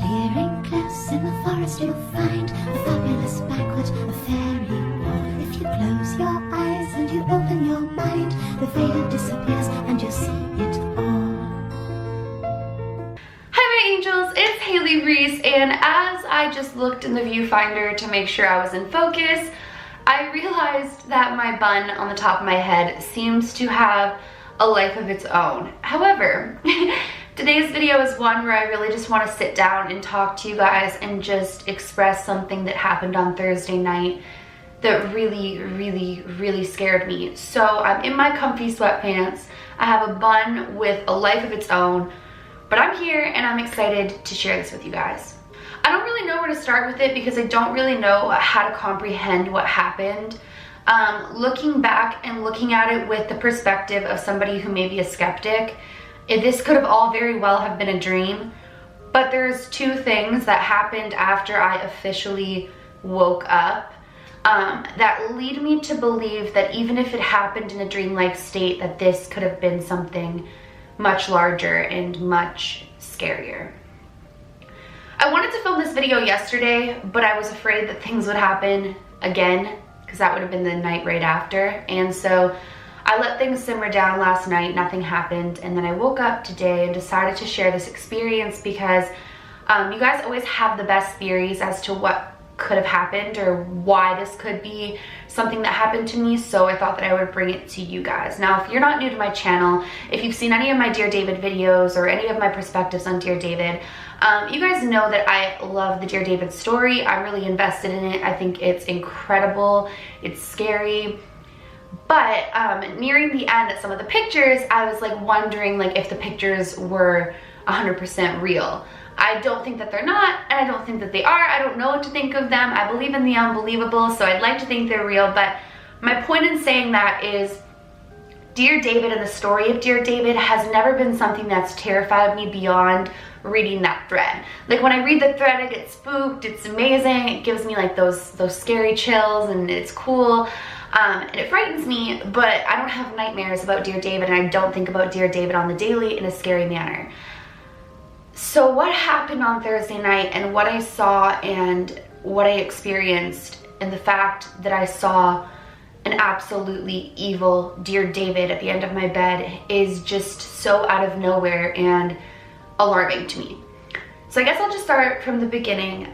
clearing close in the forest you'll find a fabulous banquet, a fairy ball. If you close your eyes and you open your mind, the veil disappears and you'll see it all. Hi my angels, it's Hailey Reese, and as I just looked in the viewfinder to make sure I was in focus, I realized that my bun on the top of my head seems to have a life of its own. However, today's video is one where I really just want to sit down and talk to you guys and just express something that happened on Thursday night that really scared me. So I'm in my comfy sweatpants, I have a bun with a life of its own, but I'm here and I'm excited to share this with you guys. I don't really know where to start with it because I don't really know how to comprehend what happened. Looking back and looking at it with the perspective of somebody who may be a skeptic, this could have all very well have been a dream, but there's two things that happened after I officially woke up that lead me to believe that even if it happened in a dreamlike state, that this could have been something much larger and much scarier. I wanted to film this video yesterday, but I was afraid that things would happen again because that would have been the night right after. And so I let things simmer down last night, nothing happened. And then I woke up today and decided to share this experience because you guys always have the best theories as to what could have happened or why this could be something that happened to me, so I thought that I would bring it to you guys. Now, if you're not new to my channel, if you've seen any of my Dear David videos or any of my perspectives on Dear David, you guys know that I love the Dear David story. I'm really invested in it. I think it's incredible. It's scary. But nearing the end at some of the pictures, I was like wondering like if the pictures were 100% real. I don't think that they're not, and I don't think that they are. I don't know what to think of them. I believe in the unbelievable, so I'd like to think they're real, but my point in saying that is Dear David and the story of Dear David has never been something that's terrified me beyond reading that thread. Like when I read the thread, I get spooked. It's amazing. It gives me like those scary chills, and it's cool. And it frightens me, but I don't have nightmares about Dear David, and I don't think about Dear David on the daily in a scary manner. So what happened on Thursday night and what I saw and what I experienced, and the fact that I saw an absolutely evil Dear David at the end of my bed, is just so out of nowhere and alarming to me. So I guess I'll just start from the beginning.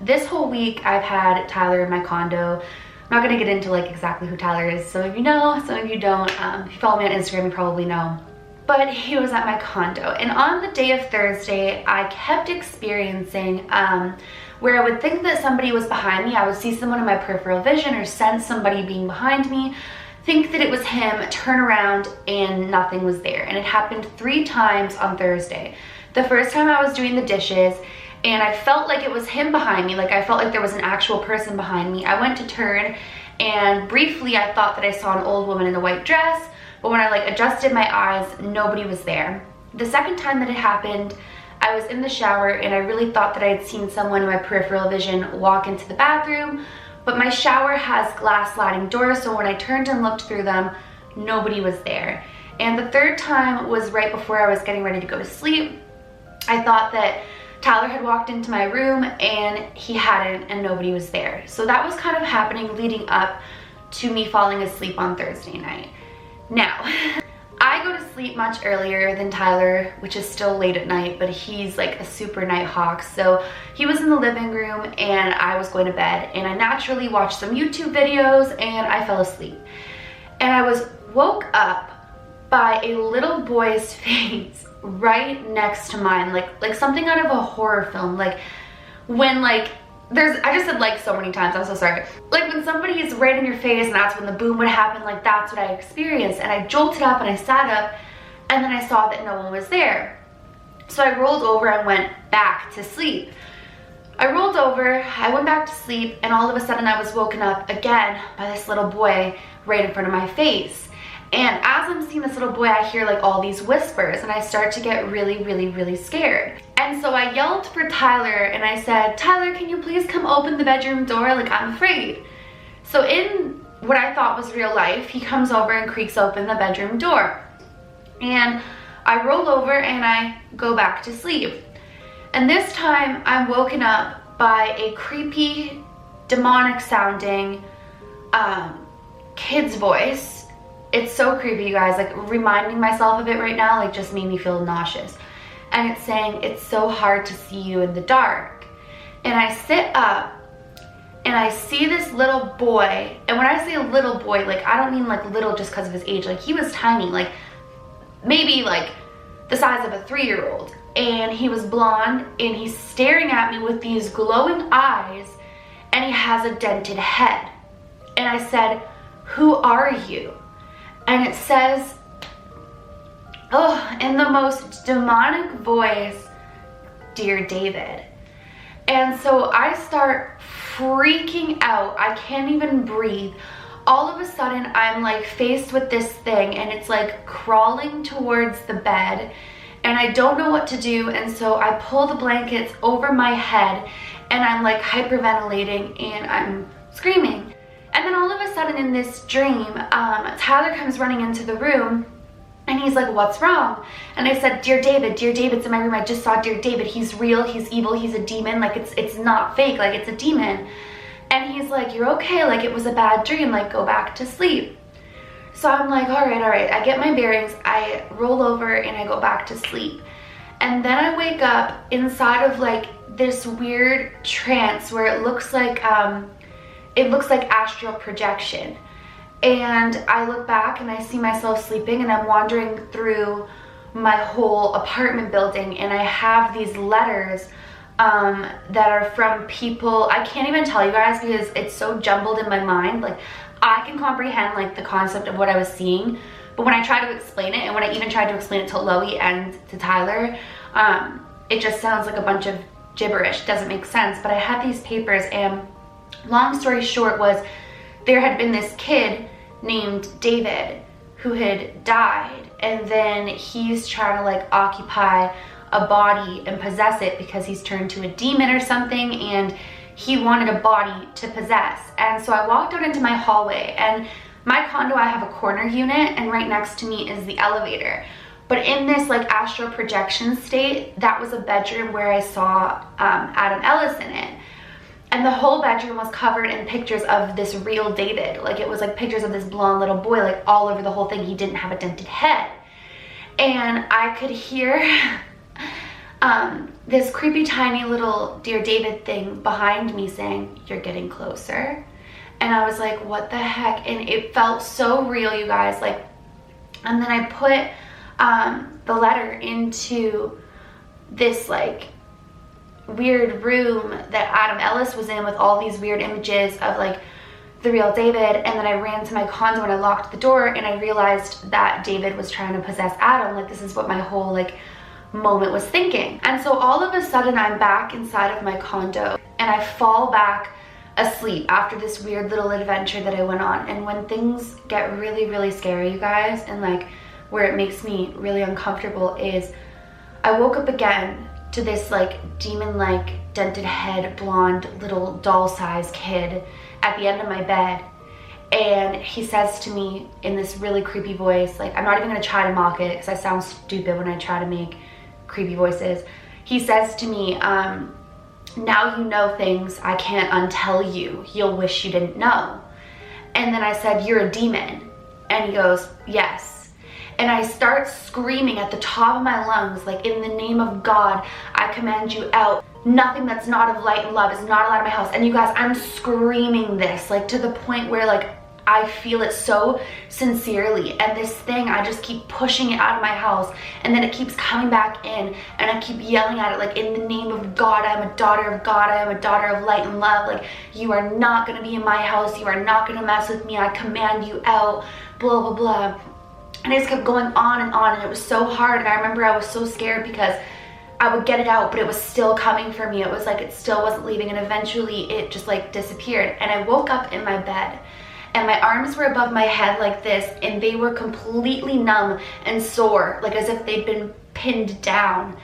This whole week I've had Tyler in my condo. I'm not gonna get into like exactly who Tyler is. Some of you know, some of you don't. If you follow me on Instagram, you probably know. But he was at my condo, and on the day of Thursday, I kept experiencing where I would think that somebody was behind me. I would see someone in my peripheral vision or sense somebody being behind me, think that it was him, turn around, and nothing was there. And it happened 3 times on Thursday. The first time I was doing the dishes, and I felt like it was him behind me, like I felt like there was an actual person behind me. I went to turn, and briefly I thought that I saw an old woman in a white dress, but when I like adjusted my eyes, nobody was there. The second time that it happened, I was in the shower and I really thought that I had seen someone in my peripheral vision walk into the bathroom, but my shower has glass sliding doors, so when I turned and looked through them, nobody was there. And the third time was right before I was getting ready to go to sleep. I thought that Tyler had walked into my room and he hadn't, and nobody was there. So that was kind of happening leading up to me falling asleep on Thursday night. Now, I go to sleep much earlier than Tyler, which is still late at night, but he's like a super night hawk. So he was in the living room and I was going to bed, and I naturally watched some YouTube videos and I fell asleep. And I was woke up by a little boy's face right next to mine, like something out of a horror film. Like when I just said like so many times, I'm so sorry. Like when somebody is right in your face and that's when the boom would happen, like that's what I experienced. And I jolted up and I sat up, and then I saw that no one was there. So I rolled over and went back to sleep. I rolled over, I went back to sleep, and all of a sudden I was woken up again by this little boy right in front of my face. And as I'm seeing this little boy, I hear like all these whispers, and I start to get really scared. And so I yelled for Tyler and I said, "Tyler, can you please come open the bedroom door? Like, I'm afraid." So in what I thought was real life, he comes over and creaks open the bedroom door. And I roll over and I go back to sleep. And this time I'm woken up by a creepy, demonic sounding kid's voice. It's so creepy, you guys. Like, reminding myself of it right now, like, just made me feel nauseous. And it's saying, "It's so hard to see you in the dark." And I sit up and I see this little boy. And when I say a little boy, like, I don't mean like little just because of his age. Like, he was tiny, like maybe like the size of a 3-year-old. And he was blonde, and he's staring at me with these glowing eyes, and he has a dented head. And I said, "Who are you?" And it says, oh, in the most demonic voice, "Dear David." And so I start freaking out. I can't even breathe. All of a sudden, I'm like faced with this thing, and it's like crawling towards the bed, and I don't know what to do. And so I pull the blankets over my head, and I'm like hyperventilating, and I'm screaming. And then all of a sudden in this dream, Tyler comes running into the room, and he's like, "What's wrong?" And I said, Dear David's in my room. I just saw Dear David. He's real, he's evil, he's a demon. Like, it's not fake, like, it's a demon." And he's like, "You're okay, like, it was a bad dream, like, go back to sleep." So I'm like, all right. I get my bearings, I roll over, and I go back to sleep. And then I wake up inside of like this weird trance where it looks like astral projection. And I look back and I see myself sleeping, and I'm wandering through my whole apartment building, and I have these letters that are from people. I can't even tell you guys because it's so jumbled in my mind. Like, I can comprehend like the concept of what I was seeing, but when I try to explain it, and when I even tried to explain it to Loie and to Tyler, it just sounds like a bunch of gibberish. Doesn't make sense. But I had these papers, and long story short was, there had been this kid named David who had died, and then he's trying to like occupy a body and possess it because he's turned to a demon or something, and he wanted a body to possess. And so I walked out into my hallway, and my condo, I have a corner unit, and right next to me is the elevator. But in this like astral projection state, that was a bedroom where I saw Adam Ellis in it. And the whole bedroom was covered in pictures of this real David. Like, it was like pictures of this blonde little boy, like all over the whole thing. He didn't have a dented head. And I could hear this creepy tiny little Dear David thing behind me saying, "You're getting closer." And I was like, what the heck? And it felt so real, you guys. Like, and then I put the letter into this like weird room that Adam Ellis was in with all these weird images of like the real David. And then I ran to my condo and I locked the door, and I realized that David was trying to possess Adam. Like, this is what my whole like moment was thinking. And so all of a sudden I'm back inside of my condo, and I fall back asleep after this weird little adventure that I went on. And when things get really, really scary, you guys, and like where it makes me really uncomfortable, is I woke up again to this like demon-like dented head, blonde little doll-sized kid at the end of my bed. And he says to me in this really creepy voice, like, I'm not even gonna try to mock it because I sound stupid when I try to make creepy voices. He says to me, "Now you know things I can't untell you. You'll wish you didn't know." And then I said, "You're a demon." And he goes, "Yes." And I start screaming at the top of my lungs, like, "In the name of God, I command you out. Nothing that's not of light and love is not allowed in my house." And you guys, I'm screaming this, like, to the point where, like, I feel it so sincerely. And this thing, I just keep pushing it out of my house, and then it keeps coming back in, and I keep yelling at it, like, "In the name of God, I am a daughter of God. I am a daughter of light and love. Like, you are not gonna be in my house. You are not gonna mess with me. I command you out, blah, blah, blah." And it just kept going on, and it was so hard. And I remember I was so scared because I would get it out, but it was still coming for me. It was like it still wasn't leaving, and eventually it just like disappeared. And I woke up in my bed, and my arms were above my head like this, and they were completely numb and sore, like as if they'd been pinned down.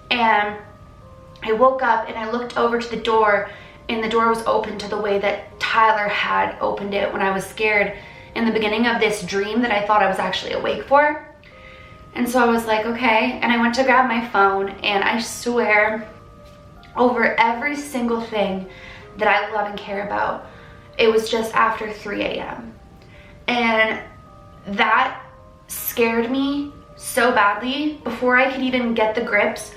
And I woke up and I looked over to the door, and the door was open to the way that Tyler had opened it when I was scared in the beginning of this dream that I thought I was actually awake for. And so I was like, okay. And I went to grab my phone, and I swear over every single thing that I love and care about. It was just after 3 a.m. And that scared me so badly. Before I could even get the grips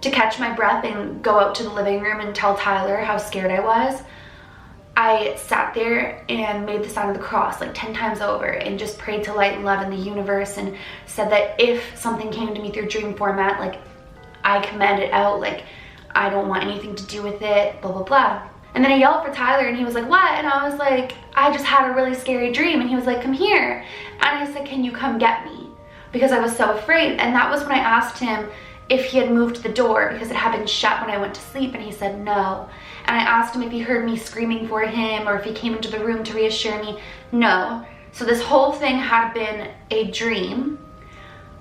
to catch my breath and go out to the living room and tell Tyler how scared I was, I sat there and made the sign of the cross like 10 times over and just prayed to light and love in the universe and said that if something came to me through dream format, like, I command it out, like, I don't want anything to do with it, blah, blah, blah. And then I yelled for Tyler and he was like, what? And I was like, I just had a really scary dream. And he was like, come here. And I said, can you come get me? Because I was so afraid. And that was when I asked him if he had moved the door because it had been shut when I went to sleep, and he said no. And I asked him if he heard me screaming for him or if he came into the room to reassure me. No. So this whole thing had been a dream,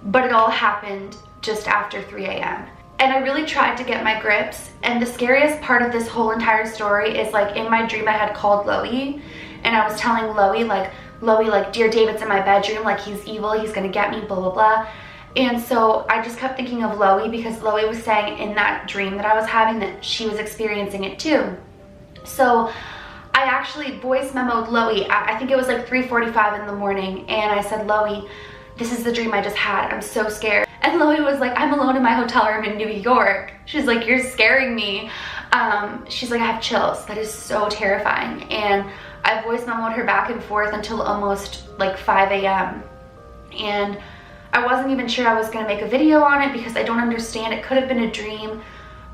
but it all happened just after 3 a.m. And I really tried to get my grips. And the scariest part of this whole entire story is, like, in my dream I had called Loey, and I was telling Loey, like, dear David's in my bedroom, like, he's evil, he's gonna get me, blah, blah, blah. And so I just kept thinking of Loey because Loey was saying in that dream that I was having that she was experiencing it too. So I actually voice memoed Loey. I think it was like 3:45 in the morning, and I said, Loey, this is the dream I just had. I'm so scared. And Loey was like, I'm alone in my hotel room in New York. She's like, you're scaring me. She's like, I have chills. That is so terrifying. And I voice memoed her back and forth until almost like 5 a.m. And I wasn't even sure I was gonna make a video on it because I don't understand. It could have been a dream.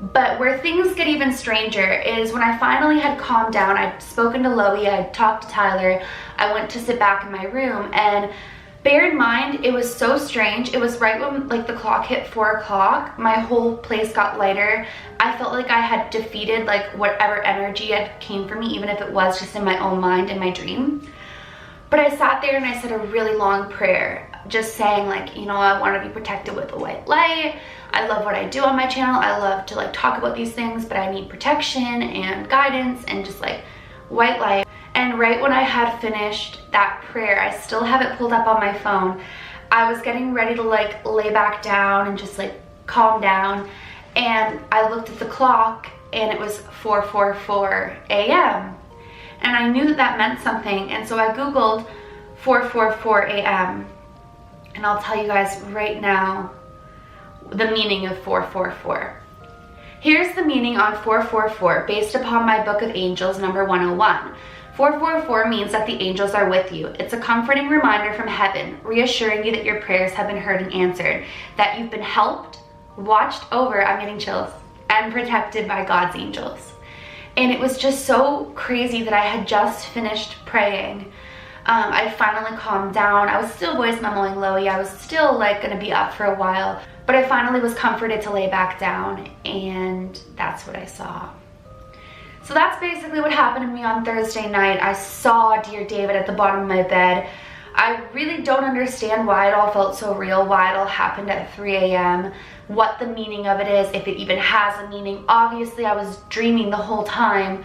But where things get even stranger is when I finally had calmed down. I'd spoken to Loey, I'd talked to Tyler, I went to sit back in my room, and bear in mind, it was so strange. It was right when, like, the clock hit 4 o'clock. My whole place got lighter. I felt like I had defeated, like, whatever energy had came for me, even if it was just in my own mind in my dream. But I sat there and I said a really long prayer, just saying, like, you know, I want to be protected with a white light. I love what I do on my channel. I love to, like, talk about these things, but I need protection and guidance and just, like, white light. And right when I had finished that prayer, I still have it pulled up on my phone. I was getting ready to, like, lay back down and just, like, calm down. And I looked at the clock and it was 4:44 a.m. And I knew that that meant something. And so I Googled 4:44 a.m. And I'll tell you guys right now the meaning of 4:44. Here's the meaning on 4:44 based upon my Book of Angels number 101. 4:44 means that the angels are with you. It's a comforting reminder from heaven, reassuring you that your prayers have been heard and answered, that you've been helped, watched over, I'm getting chills, and protected by God's angels. And it was just so crazy that I had just finished praying. I finally calmed down. I was still voice memoing Loey. I was still, like, gonna be up for a while, but I finally was comforted to lay back down, and that's what I saw. So that's basically what happened to me on Thursday night. I saw dear David at the bottom of my bed. I really don't understand why it all felt so real, why it all happened at 3 a.m., what the meaning of it is, if it even has a meaning. Obviously, I was dreaming the whole time,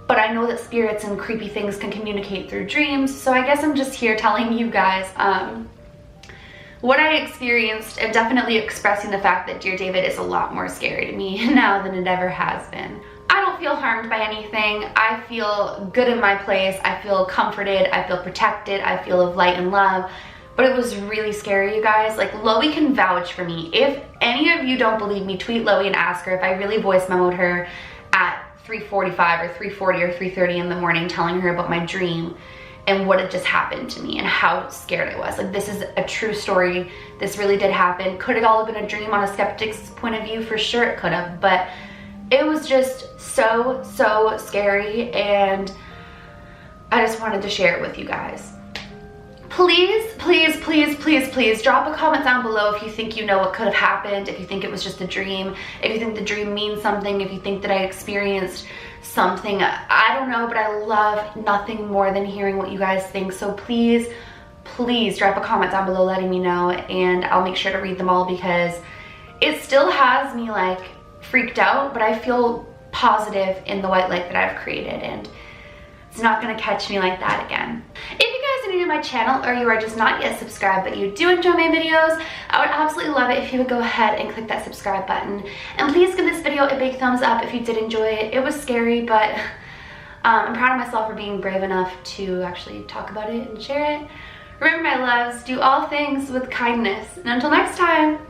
but I know that spirits and creepy things can communicate through dreams, so I guess I'm just here telling you guys what I experienced, and definitely expressing the fact that dear David is a lot more scary to me now than it ever has been. I don't feel harmed by anything. I feel good in my place. I feel comforted. I feel protected. I feel of light and love. But it was really scary, you guys. Like, Loey can vouch for me. If any of you don't believe me, tweet Loey and ask her if I really voice memoed her at 3:45 or 3:40 or 3:30 in the morning telling her about my dream and what had just happened to me and how scared I was. Like, this is a true story. This really did happen. Could it all have been a dream on a skeptic's point of view? For sure it could have, but it was just so scary, and I just wanted to share it with you guys. Please drop a comment down below if you think you know what could have happened, if you think it was just a dream, if you think the dream means something, if you think that I experienced something. I don't know, but I love nothing more than hearing what you guys think. So please drop a comment down below letting me know, and I'll make sure to read them all, because it still has me, like, freaked out, but I feel positive in the white light that I've created, and it's not gonna catch me like that again. If you guys new to my channel or you are just not yet subscribed but you do enjoy my videos, I would absolutely love it if you would go ahead and click that subscribe button. And please give this video a big thumbs up if you did enjoy it. It was scary, but I'm proud of myself for being brave enough to actually talk about it and share it. Remember, my loves, do all things with kindness. And until next time,